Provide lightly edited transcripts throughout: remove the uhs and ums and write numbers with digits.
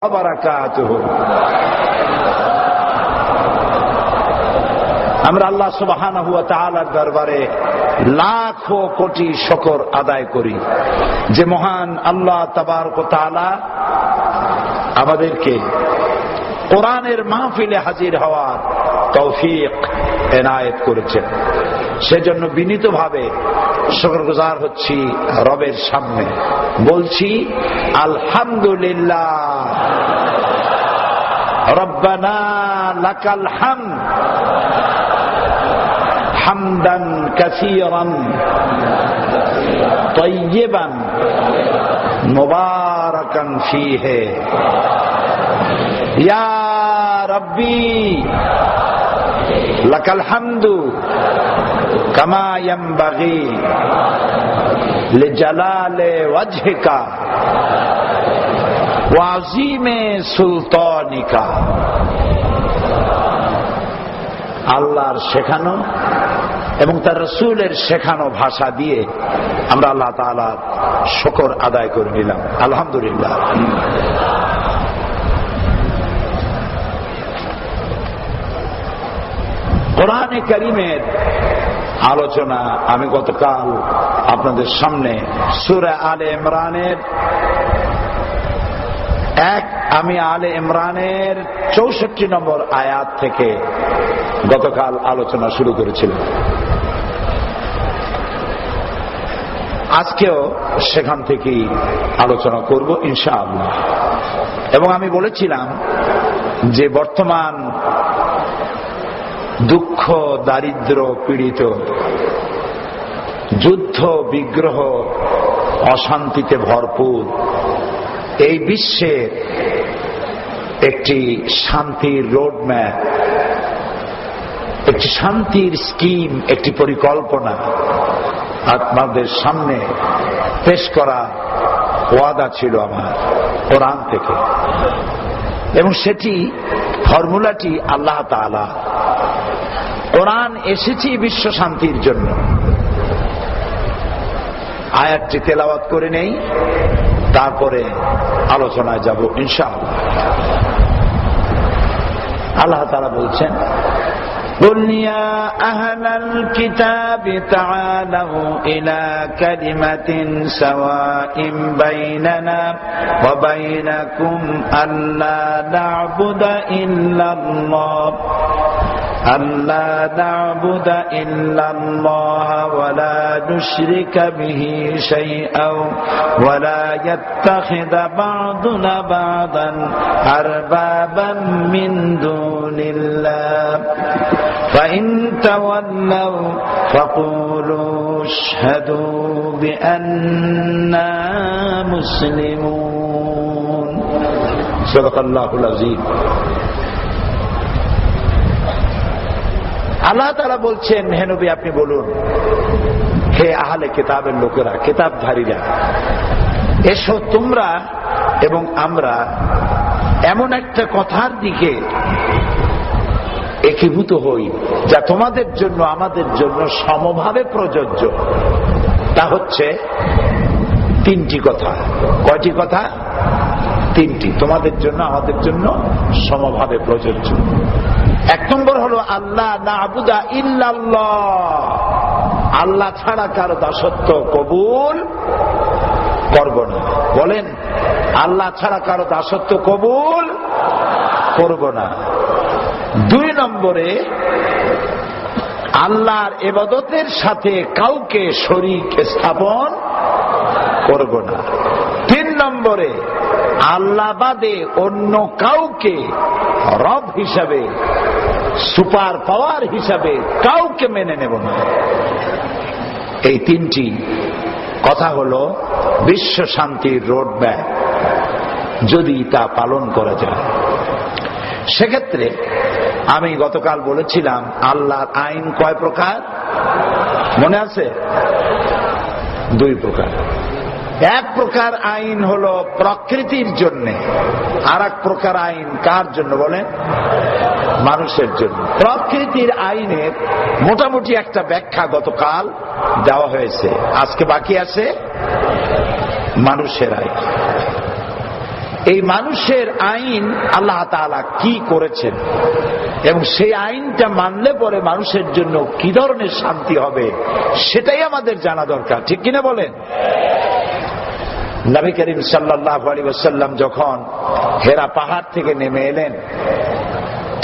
ওয়া বারাকাতুহু। আমরা আল্লাহ সুবহানাহু ওয়া তাআলার দরবারে লাখো কোটি শুকর আদায় করি যে মহান আল্লাহ তাবারক ওয়া তাআলা আমাদেরকে কোরআনের মাহফিলে হাজির হওয়ার তৌফিক এনায়েত করেছেন। সেজন্য বিনীতভাবে শুকরগুজার হচ্ছি রবের সামনে, বলছি আলহামদুলিল্লাহ রব্বানা লাকাল হামদ হামদান কাসীরান তাইয়িবান মুবারাকান ফীহি ইয়া রাব্বি লাকাল হামদু কামা ইয়ানবাগি লিজালালি ওয়াজহিকা ওয়া আযীমি সুলতানিকা। আল্লাহর শেখানো এবং তার রাসূলের শেখানো ভাষা দিয়ে আমরা আল্লাহ তাআলার শুকর আদায় করে নিলাম, আলহামদুলিল্লাহ। কোরআনে কারীমের আলোচনা আমি গতকাল আপনাদের সামনে সূরা আলে ইমরানের আমি আলে ইমরানের 64 নম্বর আয়াত থেকে গতকাল আলোচনা শুরু করেছিলাম। আজকেও সেখান থেকেই আলোচনা করব ইনশাআল্লাহ। এবং আমি বলেছিলাম যে বর্তমান দুঃখ দারিদ্র পীড়িত, যুদ্ধ বিগ্রহ অশান্তিতে ভরপুর এই বিশ্বের একটি শান্তির রোডম্যাপ, একটি শান্তির স্কিম, একটি পরিকল্পনা আপনাদের সামনে পেশ করা ওয়াদা ছিল আমার কোরআন থেকে। এবং সেটি ফর্মুলাটি আল্লাহ তাআলা। কোরআন এসেছে বিশ্ব শান্তির জন্য। আয়াতটি তেলাওয়াত করে নেই, তারপরে আলোচনায় যাব ইনশাআল্লাহ। আল্লাহ তাআলা বলছেন, قل يا أهل الكتاب تعالوا إلى كلمة سواء بيننا وبينكم ألا نعبد إلا الله ولا نشرك به شيئا ولا يتخذ بعضنا بعضا أربابا من دون الله فإن تولوا فقولوا اشهدوا بأننا مسلمون صدق الله العظيم। আল্লাহ তাআলা বলছেন, হে নবী আপনি বলুন, হে আহলে কিতাবের লোকেরা, কিতাবধারীরা, এসো তোমরা এবং আমরা এমন একটা কথার দিকে একীভূত হই যা তোমাদের জন্য আমাদের জন্য সমভাবে প্রযোজ্য। তা হচ্ছে তিনটি কথা। কয়টি কথা? তিনটি। তোমাদের জন্য আমাদের জন্য সমভাবে প্রযোজ্য। এক নম্বর হলো আল্লাহ না'বুদা ইল্লাল্লাহ, আল্লাহ ছাড়া কারো দাসত্ব কবুল করব না। বলেন, আল্লাহ ছাড়া কারো দাসত্ব কবুল করব না। দুই নম্বরে আল্লাহর ইবাদতের সাথে কাউকে শরীক স্থাপন করব না। তিন নম্বরে আল্লাহ বাদে অন্য কাউকে রব হিসাবে, সুপার পাওয়ার হিসাবে কাউকে মেনে নেব না। এই তিনটি কথা হলো বিশ্ব শান্তির রোডম্যাপ, যদি তা পালন করা যায়। সেক্ষেত্রে আমি গতকাল বলেছিলাম আল্লাহর আইন কয় প্রকার মনে আছে? দুই প্রকার। এক প্রকার আইন হলো প্রকৃতির জন্য, আর এক প্রকার আইন কার জন্য বলেন? মানুষের জন্য। প্রকৃতির আইনের মোটামুটি একটা ব্যাখ্যা গতকাল দেওয়া হয়েছে, আজকে বাকি আছে মানুষের আইন। এই মানুষের আইন আল্লাহ তাআলা কি করেছেন এবং সেই আইনটা মানলে পরে মানুষের জন্য কি ধরনের শান্তি হবে সেটাই আমাদের জানা দরকার, ঠিক কিনা বলেন? নবী করিম সাল্লাল্লাহু আলাইহি ওয়াসাল্লাম যখন হেরা পাহাড় থেকে নেমে এলেন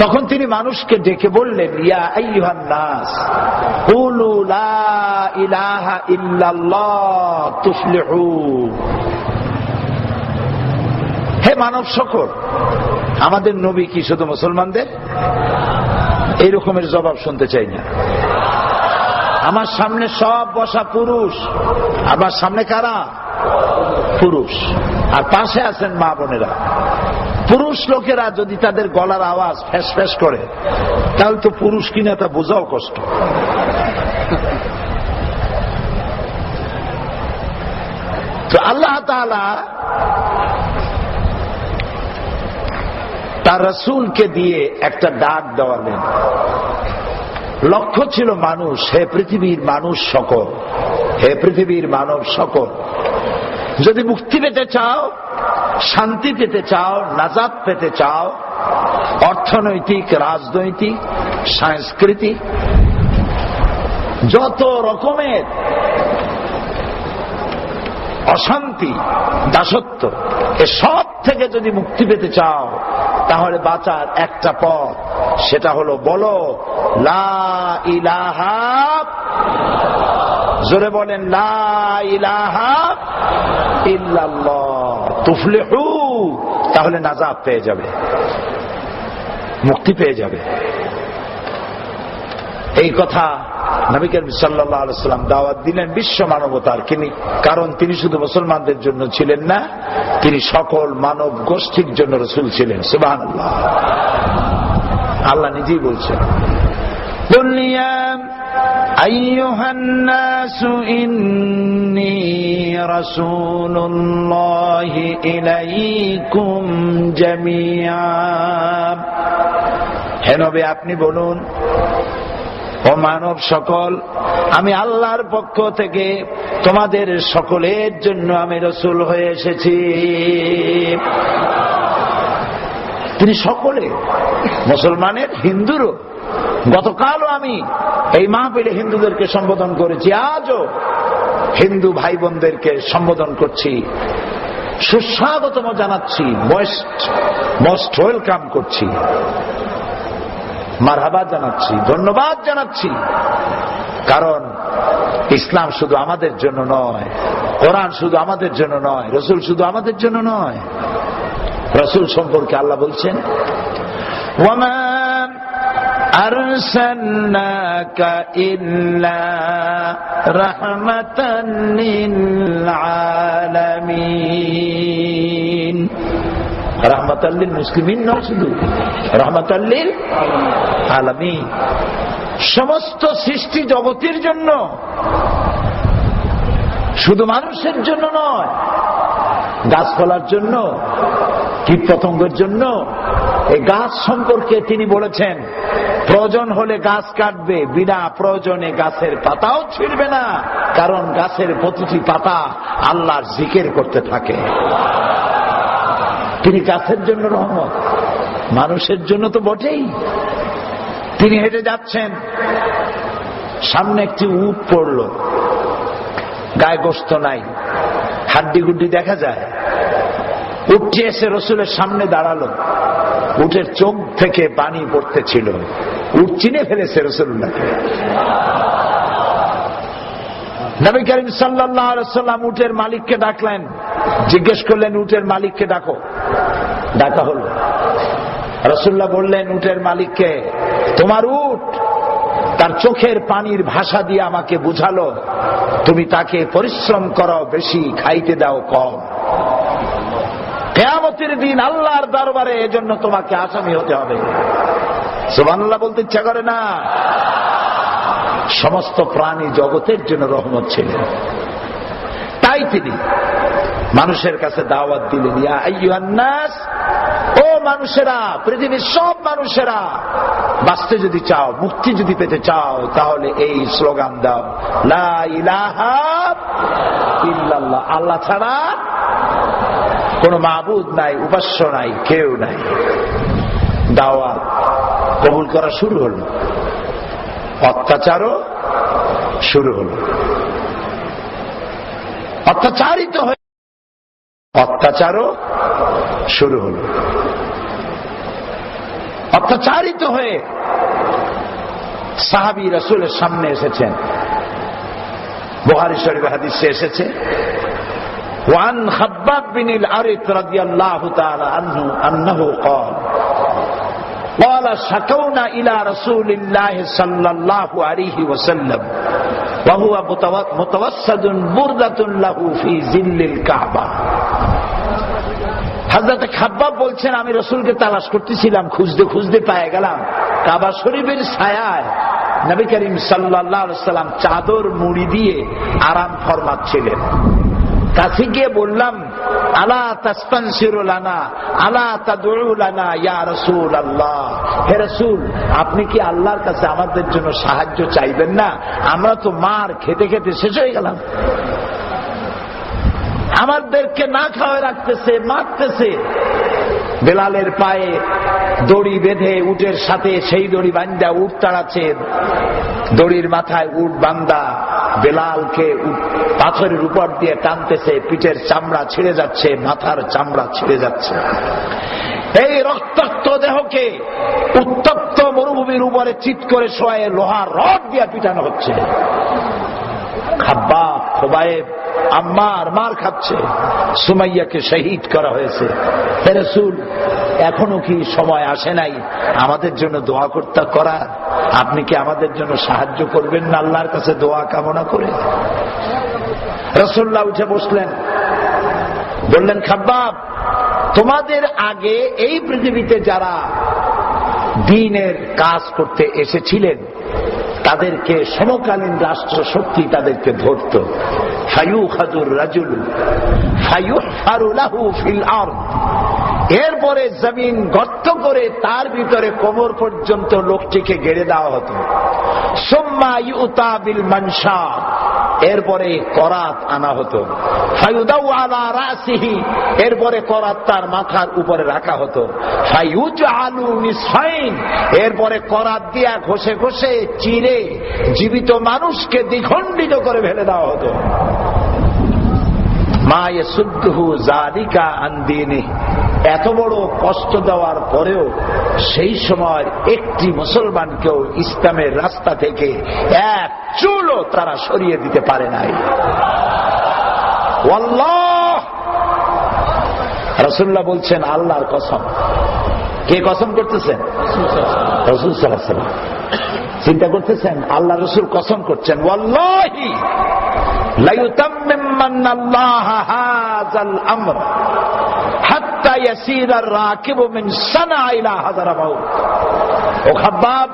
তখন তিনি মানুষকে ডেকে বললেন, ইয়া আইয়ুহান নাস কুলু লা ইলাহা ইল্লাল্লাহ তুফলিহু। হে মানব সকল, আমাদের নবী কি শুধু মুসলমানদের? এই রকমের জবাব শুনতে চাই না। আমার সামনে সব বসা পুরুষ, আমার সামনে কারা? পুরুষ, আর পাশে আছেন মা বোনেরা। পুরুষ লোকেরা যদি তাদের গলার আওয়াজ ফ্যাস ফ্যাস করে তাহলে তো পুরুষ কিনা তা বোঝাও কষ্ট। তো আল্লাহ তাআলা তার রাসূলকে দিয়ে একটা ডাক দেওয়ালেন। লক্ষ্য ছিল মানুষ, হে পৃথিবীর মানুষ সকল, হে পৃথিবীর মানব সকল, যদি মুক্তি পেতে চাও, শান্তি পেতে চাও, নাজাত পেতে চাও, অর্থনৈতিক, রাজনৈতিক, সাংস্কৃতিক যত রকমের অশান্তি, দাসত্ব, এসব থেকে যদি মুক্তি পেতে চাও তাহলে বাঁচার একটা পথ, সেটা হলো বলো লা ইলাহা, জোরে বলেন লা ইলাহা ইল্লাল্লাহ তুফলিহু। তাহলে নাজাত পেয়ে যাবে, মুক্তি পেয়ে যাবে। এই কথা নবী করিম সাল্লাল্লাহু আলাইহি ওয়াসাল্লাম দাওয়াত দিলেন বিশ্ব মানবতার, কারণ তিনি শুধু মুসলমানদের জন্য ছিলেন না, তিনি সকল মানব গোষ্ঠীর জন্য রাসূল ছিলেন। সুবহানাল্লাহ। আল্লাহ নিজেই বলছেন, কুল ইয়া আইয়ুহান নাসু ইন্নী রাসূলুল্লাহি ইলাইকুম জামিআ। হে নবী, আপনি বলুন, ও মানব সকল, আমি আল্লাহর পক্ষ থেকে তোমাদের সকলের জন্য আমি রাসূল হয়ে এসেছি। তিনি সকলে, মুসলমানের, হিন্দুরও। গতকালও আমি এই মাহফিলে হিন্দুদেরকে সম্বোধন করেছি, আজও হিন্দু ভাই বোনদেরকে সম্বোধন করছি, সুস্বাগতম জানাচ্ছি, মোস্ট ওয়েলকাম করছি, মারহাবা জানাচ্ছি, ধন্যবাদ জানাচ্ছি। কারণ ইসলাম শুধু আমাদের জন্য নয়, কোরআন শুধু আমাদের জন্য নয়, রাসূল শুধু আমাদের জন্য নয়। রাসূল সম্পর্কে আল্লাহ বলছেন, ওয়ামা আরসালনাকা ইল্লা রাহমাতান লিল আলামিন। রাহমাতাল লিল মুসলিমিন নয়, শুধু রাহমাতাল লিল আলামিন, সমস্ত সৃষ্টি জগতের জন্য, শুধু মানুষের জন্য নয়, গাছপালার জন্য, কীট পতঙ্গের জন্য। এই গাছ সম্পর্কে তিনি বলেছেন, প্রয়োজন হলে গাছ কাটবে, বিনা প্রয়োজনে গাছের পাতাও ছিঁড়বে না, কারণ গাছের প্রতিটি পাতা আল্লাহর জিকির করতে থাকে। তিনি গাছের জন্য রহমত, মানুষের জন্য তো বটেই। তিনি হেঁটে যাচ্ছেন, সামনে একটি উট পড়ল, গায়ে গোশত নাই, হাড্ডি গুড্ডি দেখা যায়। উটটি এসে রাসূলের সামনে দাঁড়ালো, উটের চোখ থেকে পানি পড়তেছিল। উট চিনে ফেলেছে রাসূলুল্লাহকে। নবী করিম সাল্লাল্লাহু আলাইহি ওয়াসাল্লাম উটের মালিককে ডাকলেন, জিজ্ঞেস করলেন, উটের মালিককে ডাকো। ডাকা হলো। রাসূলুল্লাহ বললেন উটের মালিককে, তোমার উট তার চোখের পানির ভাষা দিয়ে আমাকে বুঝালো তুমি তাকে পরিশ্রম করো বেশি, খাইতে দাও কম। কিয়ামতের দিন আল্লাহর দরবারে এজন্য তোমাকে আসামি হতে হবে। সুবহানাল্লাহ বলতে ইচ্ছা করে না? সমস্ত প্রাণী জগতের জন্য রহমত ছিলেন, তাই তিনি মানুষের কাছে দাওয়াত দিলেন, ইয়া আইয়ুহান নাস, ও মানুষেরা, পৃথিবীর সব মানুষেরা, বাঁচতে যদি চাও, মুক্তি যদি পেতে চাও, তাহলে এই স্লোগান দাও, লা ইলাহা ইল্লাল্লাহ, আল্লাহ ছাড়া কোনো মাবুদ নাই, উপাস্য নাই, কেউ নাই। দাওয়াত কবুল করা শুরু হলো, অত্যাচারও শুরু হলো। অত্যাচারিত হয়ে অত্যাচারও শুরু হলো। অত্যাচারিত হয়ে সাহাবী রাসূলের সামনে এসেছেন। বুখারী শরীফে হাদিসে এসেছে, ওয়ান খাব্বাব বিন আল-আরিত রাদিয়াল্লাহু তাআলা আনহু আন্নাহু ক্বাল قال شكونا إلى رسول الله صلى الله عليه وسلم وهو متوسد بردة له في ظل الكعبة। হযরত খাব্বাব বলছেন, আমি রাসূলকে তালাশ করতেছিলাম, খুঁজতে খুঁজতে পেয়ে গেলাম কাবা শরীফের ছায়ায় নবী করিম সাল্লাল্লাহু আলাইহি ওয়াসাল্লাম চাদর মুড়ি দিয়ে আরাম ফরমাচ্ছিলেন। কাছে গিয়ে বললাম, আলা তাস্তানসিরু লানা আলা তাদউ লানা ইয়া রাসূলুল্লাহ, হে রাসূল, আপনি কি আল্লাহর কাছে আমাদের জন্য সাহায্য চাইবেন না? আমরা তো মার খেতে খেতে শেষ হয়ে গেলাম, আমাদেরকে না খাওয়ায় রাখতেছে, মারতেছে। বেলালের পায়ে দড়ি বেঁধে উটের সাথে সেই দড়ি বান্ধা উট তাড়াচ্ছে, দড়ির মাথায় উট বান্ধা বেলালকে পাথরের উপর দিয়ে টানতেছে, পিঠের চামড়া ছিঁড়ে যাচ্ছে, মাথার চামড়া ছিঁড়ে যাচ্ছে। এই রক্তাক্ত দেহকে উত্তপ্ত মরুভূমির উপরে চিৎ করে শোয়ে লোহার রড দিয়ে পিটানো হচ্ছে। খাব্বাব, খোবায়েব, আম্মার মার খাচ্ছে, সুমাইয়াকে শহীদ করা হয়েছে। হে রাসূল, এখনো কি সময় আসে নাই আমাদের জন্য দোয়া করতে করার? আপনি কি আমাদের জন্য সাহায্য করবেন না আল্লাহর কাছে দোয়া কামনা করে? রাসূলুল্লাহ উঠে বসলেন, বললেন, খাব্বাব, তোমাদের আগে এই পৃথিবীতে যারা দ্বীনের কাজ করতে এসেছিলেন তাদেরকে সমকালীন রাষ্ট্র শক্তি তাদেরকে ধরত। ফায়ুখাযুর রাজুল ফায়ুহফারু লাহু ফিল আরদ, এরপরে জমিন গর্ত করে তার ভিতরে কোমর পর্যন্ত লোকটিকে গেড়ে দেওয়া হতো। সুম্মা ইউতা বিল মানশার, এরপরে করাত আনা হতো। ফায়ুদাউ আলা রাসিহি, এরপরে করাত তার মাথার উপরে রাখা হতো। ফায়ুজআলু নিসফাইন, এরপরে করাত দিয়া ঘষে ঘষে চিরে জীবিত মানুষকে দ্বিখণ্ডিত করে ফেলে দেওয়া হতো। মা ইয়াসুদ্দুহু যালিকা আন দীনিহি, এত বড় কষ্ট দেওয়ার পরেও সেই সময় একটি মুসলমানকেও ইসলামের রাস্তা থেকে এক চুলও তারা সরিয়ে দিতে পারে নাই। ওয়াল্লাহ, রাসূলুল্লাহ বলছেন, আল্লাহর কসম। কে কসম করতেছেন? রাসূল সাল্লাল্লাহু আলাইহি ওয়াসাল্লাম। চিন্তা করতেছেন, আল্লাহ রাসূল কসম করছেন, ওয়াল্লাহি লা ইউতাম্মিমান্নাল্লাহু হাযাল আমর হাত্তা ইয়াসিরা আর-রাকিবু মিন সানা ইলা হাযরামাউত। ও খাব্বাব,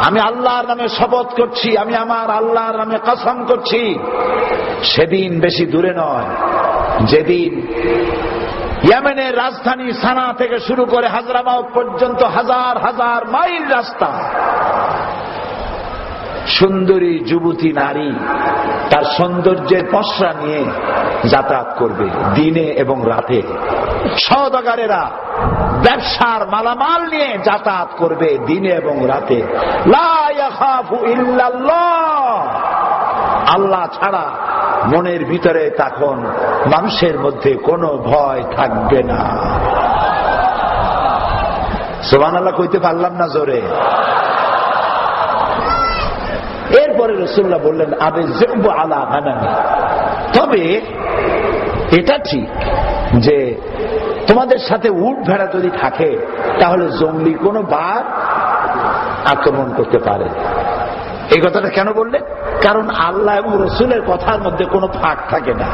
আমি আল্লাহর নামে শপথ করছি, আমি আমার আল্লাহর নামে কসম করছি, সেদিন বেশি দূরে নয় যেদিন ইয়েমেনের রাজধানী সানা থেকে শুরু করে হাযরামাউত পর্যন্ত হাজার হাজার মাইল রাস্তা, সুন্দরী যুবতী নারী তার সৌন্দর্যের পসরা নিয়ে যাতায়াত করবে দিনে এবং রাতে। সওদাগারেরা ব্যবসার মালামাল নিয়ে যাতায়াত করবে দিনে এবং রাতে। লা ইয়াখাফু ইল্লাল্লাহ, আল্লাহ ছাড়া মনের ভিতরে তখন মানুষের মধ্যে কোনো ভয় থাকবে না। সুবহানাল্লাহ কইতে পারলাম না জোরে? এরপরে রাসূলুল্লাহ বললেন, আবে যিবু আলা গানামি, তবে এটা ঠিক যে তোমাদের সাথে উট ভেড়া যদি থাকে তাহলে জঙ্গলি কোনো বাঘ আক্রমণ করতে পারে। এই কথাটা কেন বললেন? কারণ আল্লাহ এবং রাসূলের কথার মধ্যে কোনো ফাঁক থাকে না,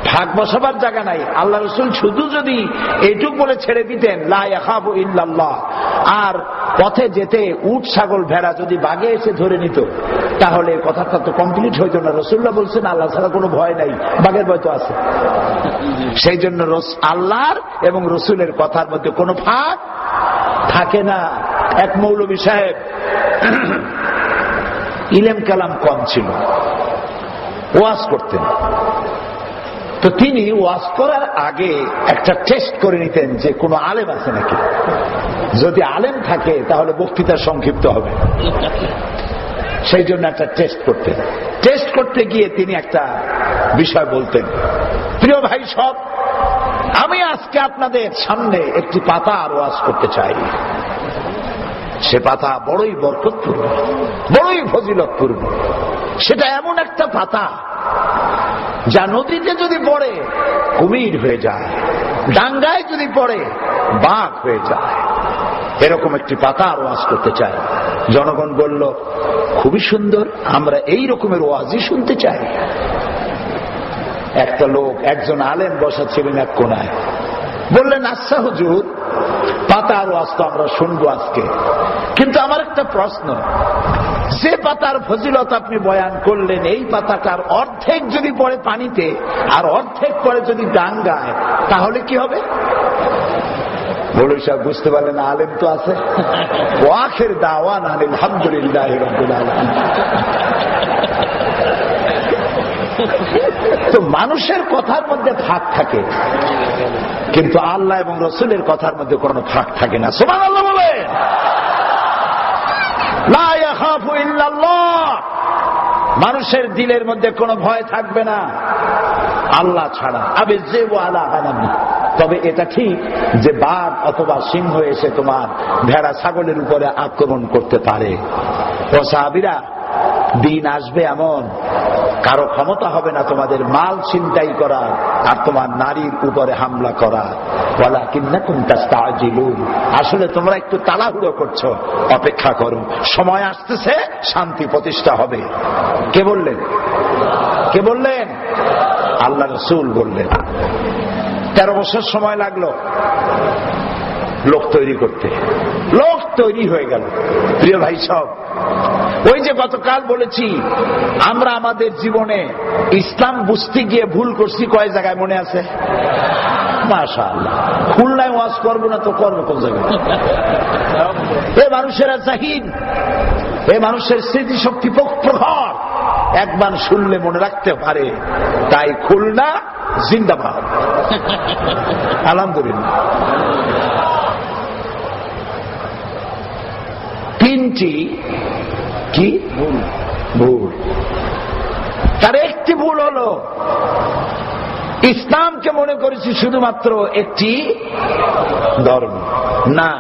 ফাঁক বসাবার জায়গা নাই। আল্লাহ রাসূল শুধু যদি এইটুকু বলে ছেড়ে দিতেন লা ইয়াখাফু ইল্লাল্লাহ, আর পথে যেতে উট ছাগল ভেড়া যদি বাঘে এসে ধরে নিত তাহলে কথাটা তো কমপ্লিট হইতো না। রাসূলুল্লাহ বলছেন আল্লাহ ছাড়া কোনো ভয় নাই, বাঘের ভয় তো আছে। সেই জন্য আল্লাহর এবং রাসূলের কথার মধ্যে কোনো ফাঁক থাকে না। এক মৌলভী সাহেব, ইলম কালাম কম ছিল, ওয়াজ করতেন। তো তিনি ওয়াজ করার আগে একটা টেস্ট করে নিতেন যে কোনো আলেম আছে নাকি। যদি আলেম থাকে তাহলে বক্তৃতা সংক্ষিপ্ত হবে, সেই জন্য একটা টেস্ট করতেন। টেস্ট করতে গিয়ে তিনি একটা বিষয় বলতেন, প্রিয় ভাই সব, আমি আজকে আপনাদের সামনে একটি পাতা আর ওয়াজ করতে চাই। সে পাতা বড়ই বরকতপূর্ণ, বড়ই ফজিলতপূর্ণ। সেটা এমন একটা পাতা যা নদীতে যদি পড়ে কুমির হয়ে যায়, ডাঙ্গায় যদি পড়ে বাঘ হয়ে যায়। এরকম একটি পাতা আর ওয়াজ করতে চাই। জনগণ বলল, খুবই সুন্দর, আমরা এই রকমের ওয়াজই শুনতে চাই। একটা লোক, একজন আলেম বসা ছিলেন এক কোনায়, বললেন, আচ্ছা হুজুর, পাতা আর ওয়াজ তো আমরা শুনবো আজকে, কিন্তু আমার একটা প্রশ্ন, যে পাতার ফজিলত আপনি বয়ান করলেন, এই পাতাটার অর্ধেক যদি পড়ে পানিতে আর অর্ধেক পড়ে যদি ডাঙ্গায়, তাহলে কি হবে? বলুন সাহেব, বুঝতে পারলেন আলেম তো আছে। ওয়াখির দাওয়ানা আলহামদুলিল্লাহি রাব্বিল আলামিন। তো মানুষের কথার মধ্যে ফাঁক থাকে, কিন্তু আল্লাহ এবং রসুলের কথার মধ্যে কোনো ফাঁক থাকে না। সুবহানাল্লাহ বলে, লা ইয়াখাফু ইল্লাল্লাহ। মানুষের দিলের মধ্যে কোনো ভয় থাকবে না আল্লাহ ছাড়া। আবে যে ওয়ালা হানাবি। তবে এটা ঠিক যে বাঘ অথবা সিংহ এসে তোমার ভেড়া ছাগলের উপরে আক্রমণ করতে পারে। ও সাহাবীরা, দিন আসবে এমন, কারো ক্ষমতা হবে না তোমাদের মাল ছিনতাই করার আর তোমার নারীর উপরে হামলা করা। ওয়ালাকিন্নাকুম তাস্তাজিলুন। আসলে তোমরা একটু তাড়াহুড়ো করছো, অপেক্ষা করো, সময় আসতেছে, শান্তি প্রতিষ্ঠা হবে। কে বললেন? কে বললেন? আল্লাহ রাসূল বললেন। 13 বছর সময় লাগলো লোক তৈরি করতে। লোক তৈরি হয়ে গেল। প্রিয় ভাই সব, ওই যে গতকাল বলেছি, আমরা আমাদের জীবনে ইসলাম বুঝতে গিয়ে ভুল করছি কয় জায়গায় মনে আছে? মাশাআল্লাহ। খুলনায় ওয়াজ করবো না তো করবো কোন জায়গায়? এ মানুষেরা জাহিদ, এ মানুষের স্মৃতিশক্তি প্রখর, একবার শুনলে মনে রাখতে পারে। তাই খুলনা জিন্দাবাদ, আলহামদুলিল্লাহ। 3টি কি ভুল? তার একটি ভুল হলো ইসলামকে মনে করেছি শুধুমাত্র একটি ধর্ম। না,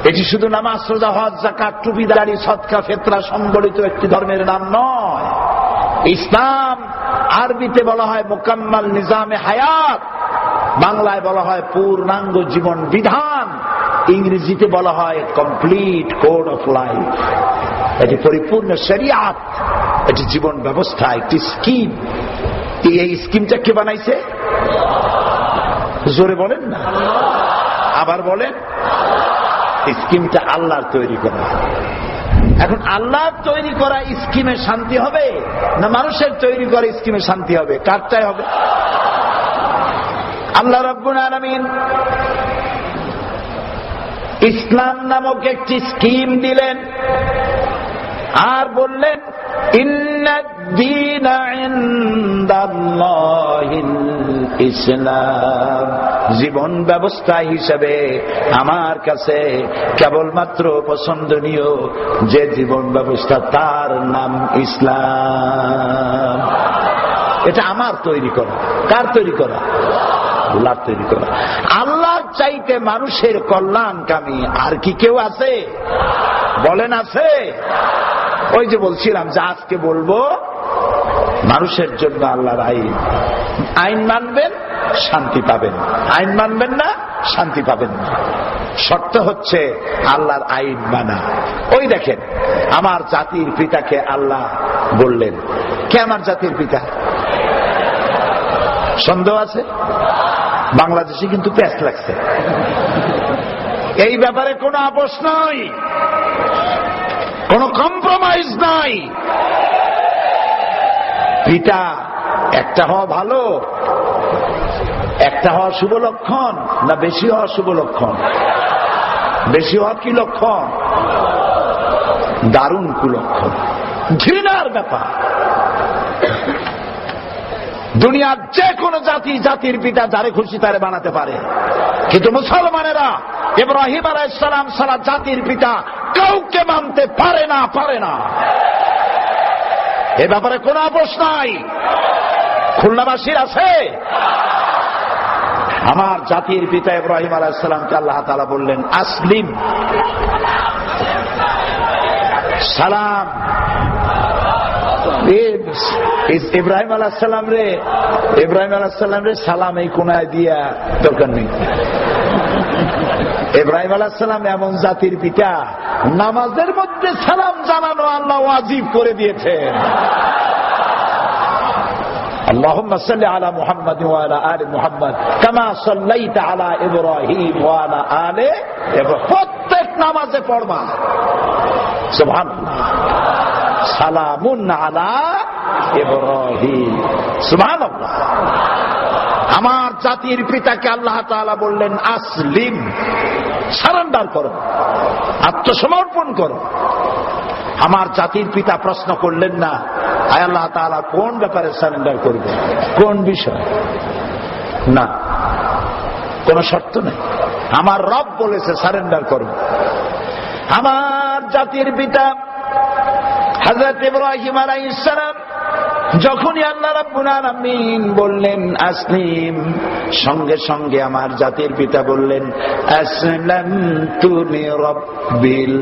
এটি শুধু নামাজ, রোজা, হজ, যাকাত, টুপি, দাড়ি, সদকা, ফিতরা সম্বলিত একটি ধর্মের নাম নয়। ইসলাম আরবিতে বলা হয় মুকাম্মাল নিজামে হায়াত, বাংলায় বলা হয় পূর্ণাঙ্গ জীবন বিধান, ইংরেজিতে বলা হয় কমপ্লিট কোড অফ লাইফ। এটি পরিপূর্ণ শরিয়াত, এটি জীবন ব্যবস্থা, একটি স্কিম। এই স্কিমটা কে বানাইছে? জোরে বলেন না, আবার বলেন। স্কিমটা আল্লাহর তৈরি করা। এখন আল্লাহর তৈরি করা স্কিমে শান্তি হবে না মানুষের তৈরি করা স্কিমে শান্তি হবে? কারটাই হবে? আল্লাহ রাব্বুল আলামিন ইসলাম নামক একটি স্কিম দিলেন আর বললেন, ইন্নাদ-দীনা ইনদাল্লাহিল ইসলাম। জীবন ব্যবস্থা হিসেবে আমার কাছে কেবলমাত্র পছন্দনীয় যে জীবন ব্যবস্থা, তার নাম ইসলাম। এটা আমার তৈরি করা। কার তৈরি করা? আল্লাহর তৈরি করা। আল্লাহর চাইতে মানুষের কল্যাণকামী আর কি কেউ আছে? বলেন, আছে? ওই যে বলছিলাম যে আজকে বলবো মানুষের জন্য আল্লাহর আইন। আইন মানবেন, শান্তি পাবেন। আইন মানবেন না, শান্তি পাবেন না। শর্ত হচ্ছে আল্লাহর আইন মানা। ওই দেখেন, আমার জাতির পিতাকে আল্লাহ বললেন। কে আমার জাতির পিতা? সন্দেহ আছে? বাংলাদেশে কিন্তু প্যাচ লাগছে। এই ব্যাপারে কোনো আপোষ নাই, কোনো কম্প্রোমাইজ নাই। পিতা একটা হওয়া ভালো, একটা হওয়া শুভ লক্ষণ না বেশি হওয়া শুভ লক্ষণ? বেশি হওয়া কি লক্ষণ? দারুণ কুলক্ষণ, ঘৃণার ব্যাপার। দুনিয়ার যে কোনো জাতি জাতির পিতা যারে খুশি তারে বানাতে পারে, কিন্তু মুসলমানেরা ইব্রাহিম আলাইহিস সালাম ছাড়া জাতির পিতা কাউকে মানতে পারে না। এ ব্যাপারে কোনো আপোষ নাই। খুলনাবাসীর আছে। আমার জাতির পিতা ইব্রাহিম আলাইহিস সালামকে আল্লাহ তাআলা বললেন আসলিম, সালাম। ইব্রাহিম আলাইহিস সালাম রে সালাম এই কোনায় দিয়া দরকার নেই। ইব্রাহিম আলাইহিস সালাম এমন জাতির পিতা, নামাজের মধ্যে সালাম জানানো আল্লাহ ওয়াজিব করে দিয়েছেন। اللهم صل على محمد وعلى آل محمد كما صليت على إبراهيم وعلى آل إبراهيم। প্রত্যেক নামাজে পড়বা সুবহানাল্লাহ, সালামুন আলা ইব্রাহিম। সুবহানাল্লাহ। আমার জাতির পিতাকে আল্লাহ তাআলা বললেন আসলিম, সারেন্ডার করো, আত্মসমর্পণ করো। আমার জাতির পিতা প্রশ্ন করলেন না আয় আল্লাহ তাআলা কোন ব্যাপারে সারেন্ডার করবে, কোন বিষয় না, কোন শর্ত নেই। আমার রব বলেছে সারেন্ডার করবে। আমার জাতির পিতা হযরত ইব্রাহিম আলাইহিস সালাম যখনই আল্লাহ রাব্বুল আলামিন বললেন আসলিম, সঙ্গে সঙ্গে আমার জাতির পিতা বললেন আসলামতু লিরাব্বিল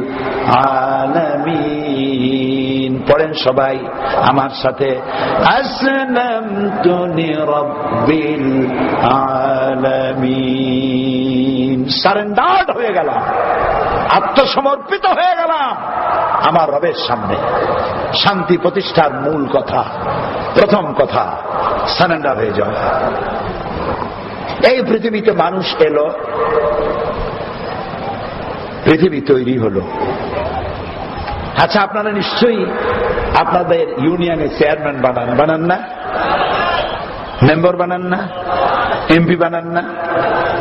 আলামিন। পড়েন সবাই আমার সাথে, আসলামতু লিরাব্বিল আলামিন। সারেন্ডার্ড হয়ে গেলাম, আত্মসমর্পিত হয়ে গেলাম আমার রবের সামনে। শান্তি প্রতিষ্ঠার মূল কথা, প্রথম কথা সারেন্ডার হয়ে যাওয়া। এই পৃথিবীতে মানুষ এলো, পৃথিবী তৈরি হলো। আচ্ছা, আপনারা নিশ্চয়ই আপনাদের ইউনিয়নে চেয়ারম্যান বানান না, মেম্বার বানান না, এমপি বানান না?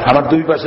আমার দুই পাশে